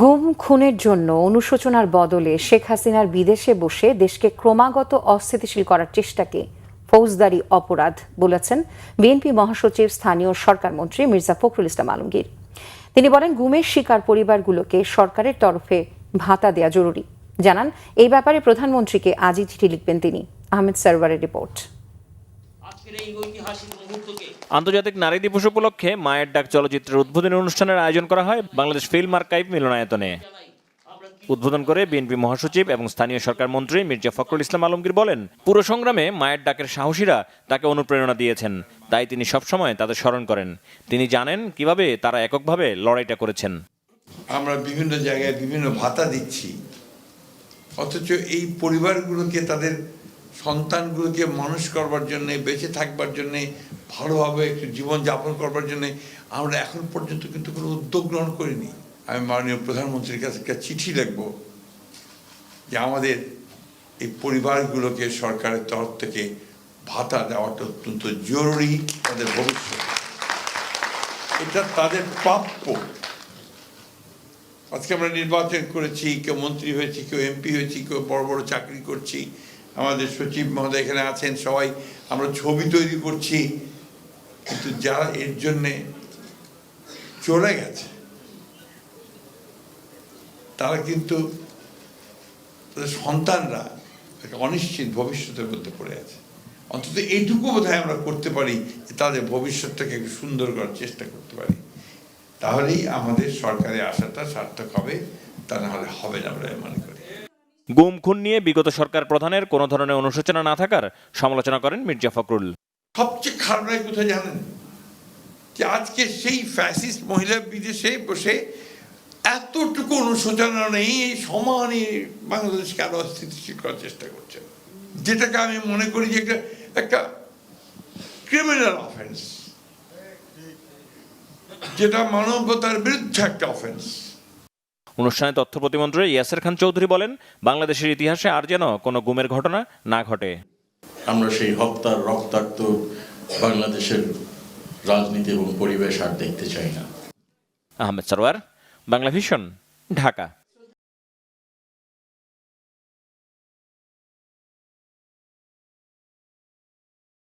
গুম খুনের জন্য অনুশোচনার বদলে শেখ হাসিনার বিদেশে বসে দেশকে ক্রমাগত অস্থিতিশীল করার চেষ্টাকে ফৌজদারি অপরাধ বলেছেন বিএনপি মহাসচিব স্থানীয় সরকারমন্ত্রী মির্জা ফখরুল ইসলাম আলমগীর। তিনি বলেন, গুমের শিকার পরিবারগুলোকে সরকারের তরফে ভাতা দেওয়া জরুরি। জানান, এই ব্যাপারে প্রধানমন্ত্রীকে আজই চিঠি লিখবেন তিনি। আহমেদ সারওয়ারের রিপোর্ট। আন্তর্জাতিক নারী দিবস উপলক্ষে মায়ের ডাক চলচ্চিত্রের উদ্বোধনী অনুষ্ঠানের আয়োজন করা হয় বাংলাদেশ ফিল্ম আর্কাইভ মিলনায়তনে। উদ্বোধন করে বিএনপি মহাসচিব এবং স্থানীয় সরকার মন্ত্রী মির্জা ফখরুল ইসলাম আলমগীর বলেন, পুরো সংগ্রামে মায়ের ডাকের সাহসীরা তাকে অনুপ্রেরণা দিয়েছেন, তাই তিনি সবসময় তাদের স্মরণ করেন। তিনি জানেন কিভাবে তারা এককভাবে লড়াইটা করেছেন। আমরা বিভিন্ন জায়গায় বিভিন্ন ভাতা দিচ্ছি, অথচ এই পরিবারগুলোকে, তাদের সন্তানগুলোকে মানুষ করবার জন্য, বেঁচে থাকবার জন্যে, ভালোভাবে একটু জীবনযাপন করবার জন্যে আমরা এখন পর্যন্ত কিন্তু কোনো উদ্যোগ গ্রহণ করিনি। আমি মাননীয় প্রধানমন্ত্রীর কাছে একটা চিঠি লিখব যে আমাদের এই পরিবারগুলোকে সরকারের তরফ থেকে ভাতা দেওয়াটা অত্যন্ত জরুরি। তাদের ভবিষ্যৎ, এটা তাদের প্রাপ্য। আজকে আমরা নির্বাচন করেছি, কেউ মন্ত্রী হয়েছি, কেউ এমপি হয়েছি, কেউ বড় বড় চাকরি করছি, আমাদের সচিব মহোদয় এখানে আছেন, সবাই আমরা ছবি তৈরি করছি, কিন্তু যারা এর জন্যে চলে গেছে তারা কিন্তু তাদের সন্তানরা একটা অনিশ্চিত ভবিষ্যতের মধ্যে পড়ে আছে। অন্তত এইটুকু বোধহয় আমরা করতে পারি যে তাদের ভবিষ্যৎটাকে একটু সুন্দর করার চেষ্টা করতে পারি, তাহলেই আমাদের সরকারে আসাটা সার্থক হবে। তা না হলে হবে না বলে মনে করি। গুম খুন নিয়ে বিগত সরকার প্রধানের কোনো ধরনের অনুশোচনা না থাকার সমালোচনা করেন মির্জা ফখরুল। সবচেয়ে খারাপ লাগে কোথায় জানেন? যে আজকে সেই ফ্যাসিস্ট মহিলা বিদেশে বসে এতটুকু অনুশোচনা নেই, এই সমানে বাংলাদেশকে আরো অস্থিতিশীল করার চেষ্টা করছে, যেটাকে আমি মনে করি যে একটা ক্রিমিনাল অফেন্স, যেটা মানবতার বিরুদ্ধে একটা অফেন্স। অনুষ্ঠানে তথ্য প্রতিমন্ত্রী ইয়াসের খান চৌধুরী বলেন, বাংলাদেশের ইতিহাসে আর যেন কোনো গুমের ঘটনা না ঘটে। আমরা সেই হত্যার রক্তাক্ত বাংলাদেশের রাজনীতি এবং পরিবেশ আর দেখতে চাই না। আহমেদ সারওয়ার, বাংলা ভিশন, ঢাকা।